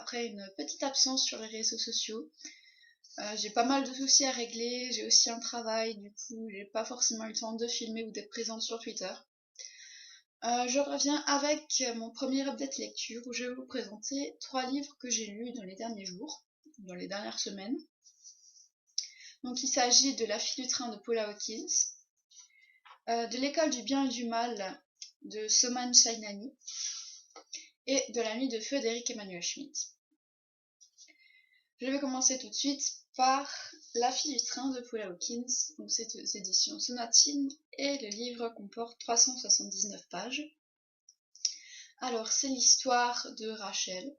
après une petite absence sur les réseaux sociaux. J'ai pas mal de soucis à régler, j'ai aussi un travail, du coup j'ai pas forcément eu le temps de filmer ou d'être présente sur Twitter. Je reviens avec mon premier update lecture où je vais vous présenter 3 livres que j'ai lus dans les derniers jours, dans les dernières semaines. Donc il s'agit de La fille du train de Paula Hawkins, de L'école du bien et du mal de Soman Shainani et de La nuit de feu d'Eric Emmanuel Schmitt. Je vais commencer tout de suite par La fille du train de Paula Hawkins, donc c'est aux éditions Sonatine, et le livre comporte 379 pages. Alors c'est l'histoire de Rachel,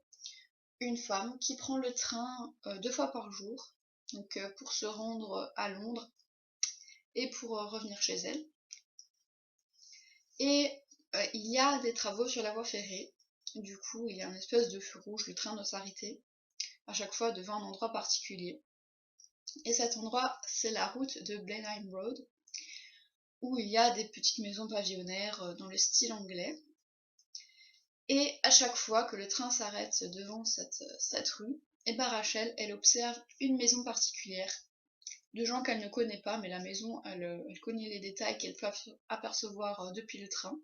une femme qui prend le train 2 fois par jour, donc pour se rendre à Londres et pour revenir chez elle. Et il y a des travaux sur la voie ferrée, du coup il y a une espèce de feu rouge, le train doit s'arrêter à chaque fois devant un endroit particulier. Et cet endroit, c'est la route de Blenheim Road, où il y a des petites maisons pavillonnaires dans le style anglais. Et à chaque fois que le train s'arrête devant cette rue, et Rachel, elle observe une maison particulière, de gens qu'elle ne connaît pas, mais la maison, elle connaît les détails qu'elle peut apercevoir depuis le train.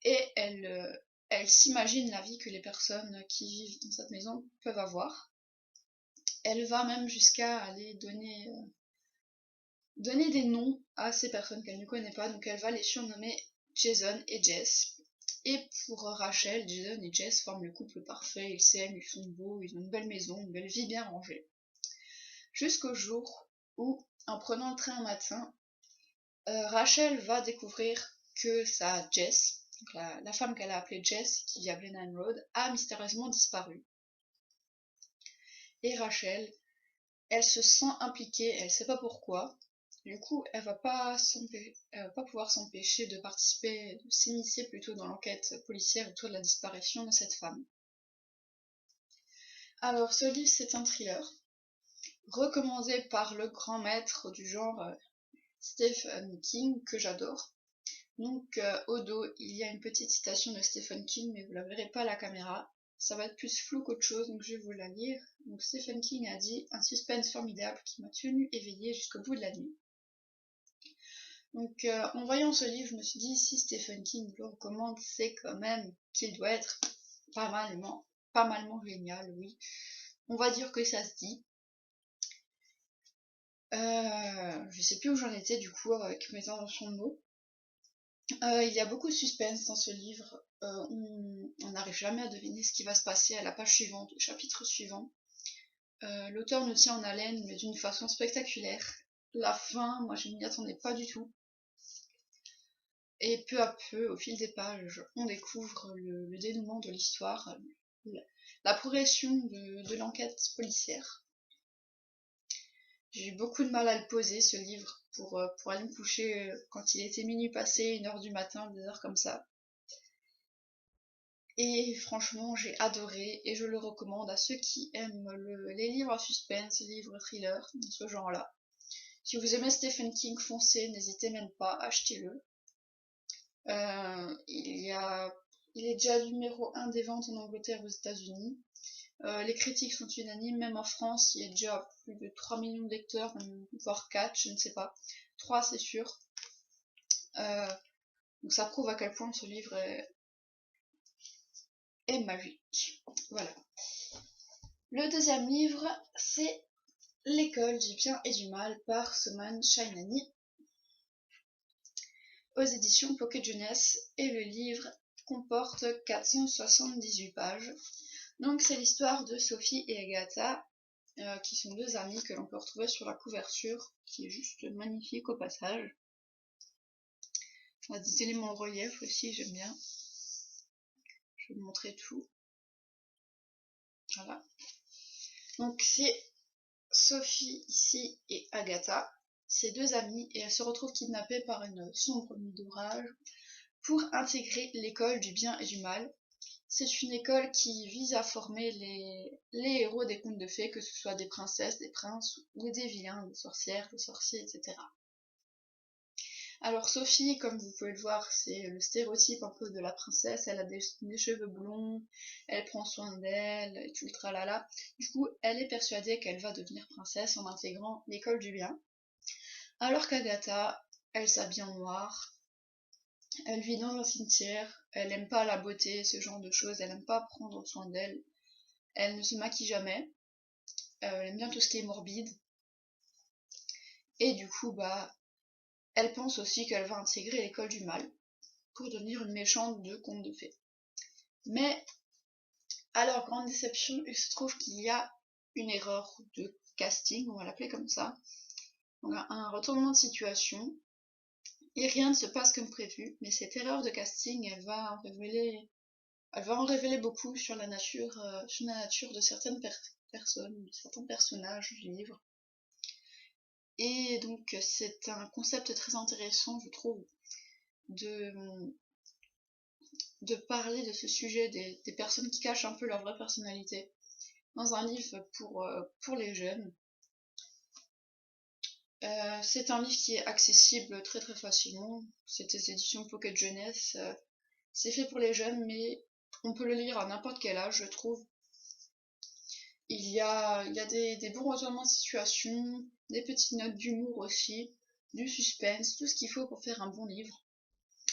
Et elle s'imagine la vie que les personnes qui vivent dans cette maison peuvent avoir. Elle va même jusqu'à aller donner des noms à ces personnes qu'elle ne connaît pas, donc elle va les surnommer Jason et Jess. Et pour Rachel, Jason et Jess forment le couple parfait, ils s'aiment, ils sont beaux, ils ont une belle maison, une belle vie bien rangée. Jusqu'au jour où, en prenant le train un matin, Rachel va découvrir que sa Jess, donc la femme qu'elle a appelée Jess, qui vit à Blenheim Road, a mystérieusement disparu. Et Rachel, elle se sent impliquée, elle sait pas pourquoi. Du coup, elle va pas pouvoir s'empêcher de participer, de s'initier plutôt dans l'enquête policière autour de la disparition de cette femme. Alors, ce livre, c'est un thriller, recommandé par le grand maître du genre Stephen King, que j'adore. Donc, au dos, il y a une petite citation de Stephen King, mais vous la verrez pas à la caméra. Ça va être plus flou qu'autre chose, donc je vais vous la lire. Donc, Stephen King a dit « Un suspense formidable qui m'a tenu éveillée jusqu'au bout de la nuit ». Donc en voyant ce livre, je me suis dit, si Stephen King le recommande, c'est quand même qu'il doit être pas malement génial, oui. On va dire que ça se dit. Je sais plus où j'en étais du coup avec mes inventions de mots. Il y a beaucoup de suspense dans ce livre. On n'arrive jamais à deviner ce qui va se passer à la page suivante, au chapitre suivant. L'auteur nous tient en haleine, mais d'une façon spectaculaire. La fin, moi je m'y attendais pas du tout. Et peu à peu, au fil des pages, on découvre le dénouement de l'histoire, la progression de l'enquête policière. J'ai eu beaucoup de mal à le poser, ce livre, pour aller me coucher quand il était minuit passé, 1h du matin, des heures comme ça. Et franchement, j'ai adoré, et je le recommande à ceux qui aiment les livres à suspense, les livres thrillers, de ce genre-là. Si vous aimez Stephen King, foncez, n'hésitez même pas, achetez-le. Il est déjà numéro 1 des ventes en Angleterre, aux États-Unis. Les critiques sont unanimes, même en France, il y a déjà plus de 3 millions de lecteurs, voire 4, je ne sais pas. 3 c'est sûr. Donc ça prouve à quel point ce livre est magique. Voilà. Le deuxième livre, c'est L'école du bien et du mal par Soman Shainani, aux éditions Pocket Jeunesse, et le livre comporte 478 pages. Donc c'est l'histoire de Sophie et Agatha, qui sont 2 amies que l'on peut retrouver sur la couverture, qui est juste magnifique au passage. On a des éléments en relief aussi, j'aime bien. Je vais vous montrer tout. Voilà. Donc c'est Sophie ici et Agatha, ces 2 amies, et elles se retrouvent kidnappées par une sombre nuit d'orage pour intégrer l'école du bien et du mal. C'est une école qui vise à former les héros des contes de fées, que ce soit des princesses, des princes ou des vilains, des sorcières, des sorciers, etc. Alors Sophie, comme vous pouvez le voir, c'est le stéréotype un peu de la princesse, elle a des cheveux blonds, elle prend soin d'elle, et tout le tralala. Du coup, elle est persuadée qu'elle va devenir princesse en intégrant l'école du bien. Alors qu'Agatha, elle s'habille en noir, elle vit dans un cimetière, elle aime pas la beauté, ce genre de choses, elle aime pas prendre soin d'elle, elle ne se maquille jamais, elle aime bien tout ce qui est morbide, et du coup, bah, elle pense aussi qu'elle va intégrer l'école du mal pour devenir une méchante de conte de fées. Mais, à leur grande déception, il se trouve qu'il y a une erreur de casting, on va l'appeler comme ça. On a un retournement de situation, et rien ne se passe comme prévu, mais cette erreur de casting, elle va en révéler beaucoup sur sur la nature de certaines personnes, de certains personnages du livre. Et donc c'est un concept très intéressant, je trouve, de, de parler de ce sujet des personnes qui cachent un peu leur vraie personnalité dans un livre pour les jeunes. C'est un livre qui est accessible très très facilement, c'est des éditions Pocket Jeunesse, c'est fait pour les jeunes mais on peut le lire à n'importe quel âge je trouve. Il y a des bons retournements de situation, des petites notes d'humour aussi, du suspense, tout ce qu'il faut pour faire un bon livre.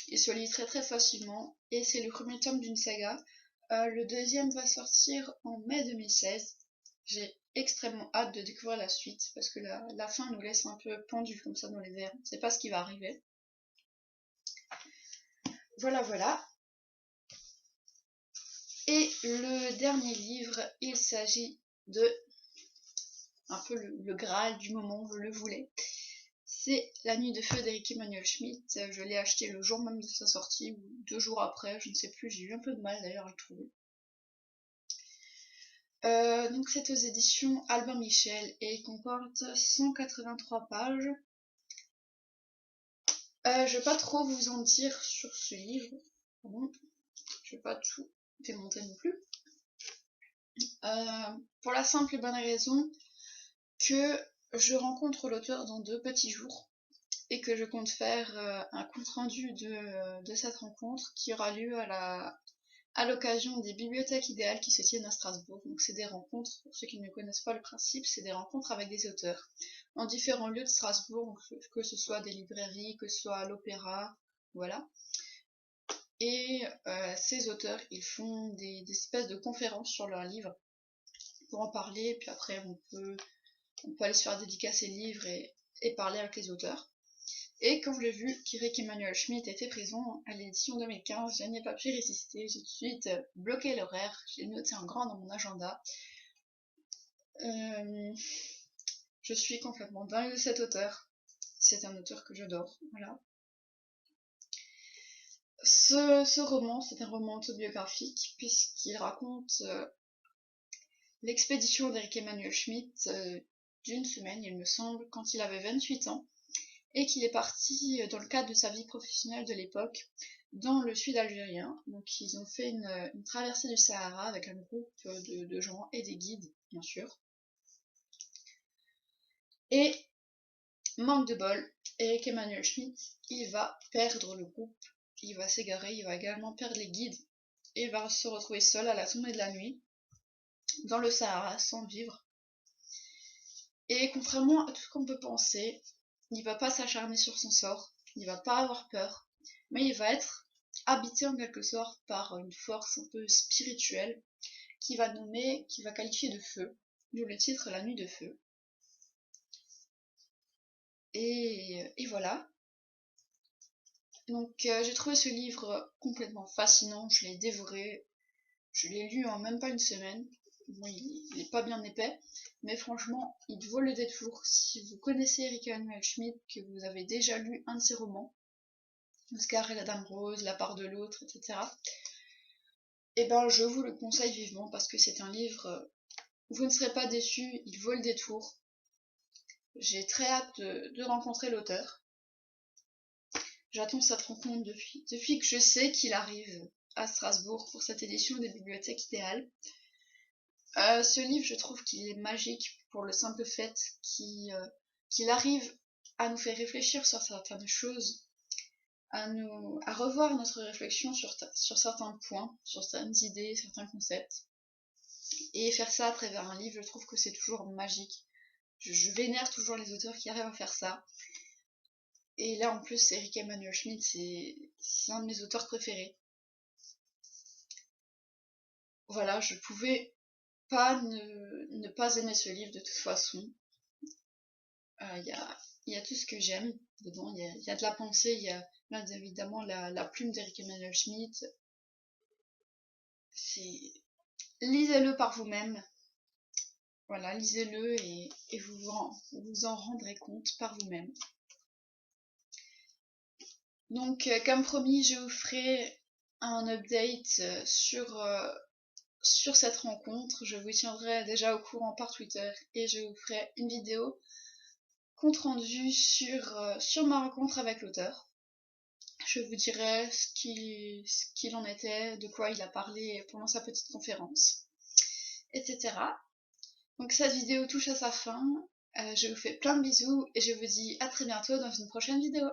Il se lit très très facilement et c'est le premier tome d'une saga. Le deuxième va sortir en mai 2016. J'ai extrêmement hâte de découvrir la suite parce que la fin nous laisse un peu pendus comme ça dans les airs. On ne sait pas ce qui va arriver. Voilà, voilà. Et le dernier livre, il s'agit de un peu le Graal du moment, je le voulais. C'est La Nuit de Feu d'Eric Emmanuel Schmitt. Je l'ai acheté le jour même de sa sortie, ou 2 jours après, je ne sais plus, j'ai eu un peu de mal d'ailleurs à le trouver. Donc c'est aux éditions Albin Michel et il comporte 183 pages. Je vais pas trop vous en dire sur ce livre. Bon, je vais pas tout démonter non plus. Pour la simple et bonne raison que je rencontre l'auteur dans 2 petits jours et que je compte faire un compte rendu de cette rencontre qui aura lieu à l'occasion des bibliothèques idéales qui se tiennent à Strasbourg. Donc c'est des rencontres, pour ceux qui ne connaissent pas le principe, c'est des rencontres avec des auteurs en différents lieux de Strasbourg, que ce soit des librairies, que ce soit à l'opéra, voilà. Et ces auteurs, ils font des espèces de conférences sur leurs livres pour en parler, puis après on peut aller se faire dédicacer livres et parler avec les auteurs. Et quand j'ai vu qu'Eric Emmanuel Schmitt était présent à l'édition 2015, je n'ai pas pu résister, j'ai tout de suite bloqué l'horaire, j'ai noté en grand dans mon agenda. Je suis complètement dingue de cet auteur, c'est un auteur que j'adore, voilà. Ce roman, c'est un roman autobiographique, puisqu'il raconte l'expédition d'Eric Emmanuel Schmitt d'une semaine, il me semble, quand il avait 28 ans, et qu'il est parti dans le cadre de sa vie professionnelle de l'époque dans le sud algérien. Donc ils ont fait une traversée du Sahara avec un groupe de gens et des guides, bien sûr. Et manque de bol, Eric Emmanuel Schmitt, il va perdre le groupe, il va s'égarer, il va également perdre les guides, et il va se retrouver seul à la tombée de la nuit, dans le Sahara, sans vivre. Et contrairement à tout ce qu'on peut penser, il va pas s'acharner sur son sort, il va pas avoir peur, mais il va être habité en quelque sorte par une force un peu spirituelle qui va qualifier de feu, d'où le titre La Nuit de Feu. Et voilà. Donc j'ai trouvé ce livre complètement fascinant, je l'ai dévoré, je l'ai lu en même pas une semaine. Bon, il n'est pas bien épais, mais franchement, il vaut le détour. Si vous connaissez Eric Emmanuel Schmitt, que vous avez déjà lu un de ses romans, Oscar et la Dame Rose, La part de l'autre, etc., et ben je vous le conseille vivement parce que c'est un livre, vous ne serez pas déçus, il vaut le détour. J'ai très hâte de rencontrer l'auteur. J'attends cette rencontre depuis que je sais qu'il arrive à Strasbourg pour cette édition des bibliothèques idéales. Ce livre, je trouve qu'il est magique pour le simple fait qu'il arrive à nous faire réfléchir sur certaines choses à revoir notre réflexion sur certains points, sur certaines idées, certains concepts. Et faire ça à travers un livre, je trouve que c'est toujours magique. Je vénère toujours les auteurs qui arrivent à faire ça. Et là, en plus, Erich Emanuel Schmidt, c'est un de mes auteurs préférés. Voilà, je pouvais pas ne pas aimer ce livre de toute façon. Il y a tout ce que j'aime dedans. Il y a de la pensée, il y a bien évidemment la plume d'Erich Emanuel Schmidt. Lisez-le par vous-même. Voilà, lisez-le et vous en rendrez compte par vous-même. Donc, comme promis, je vous ferai un update sur cette rencontre. Je vous tiendrai déjà au courant par Twitter et je vous ferai une vidéo compte rendu sur ma rencontre avec l'auteur. Je vous dirai ce qu'il en était, de quoi il a parlé pendant sa petite conférence, etc. Donc cette vidéo touche à sa fin. Je vous fais plein de bisous et je vous dis à très bientôt dans une prochaine vidéo.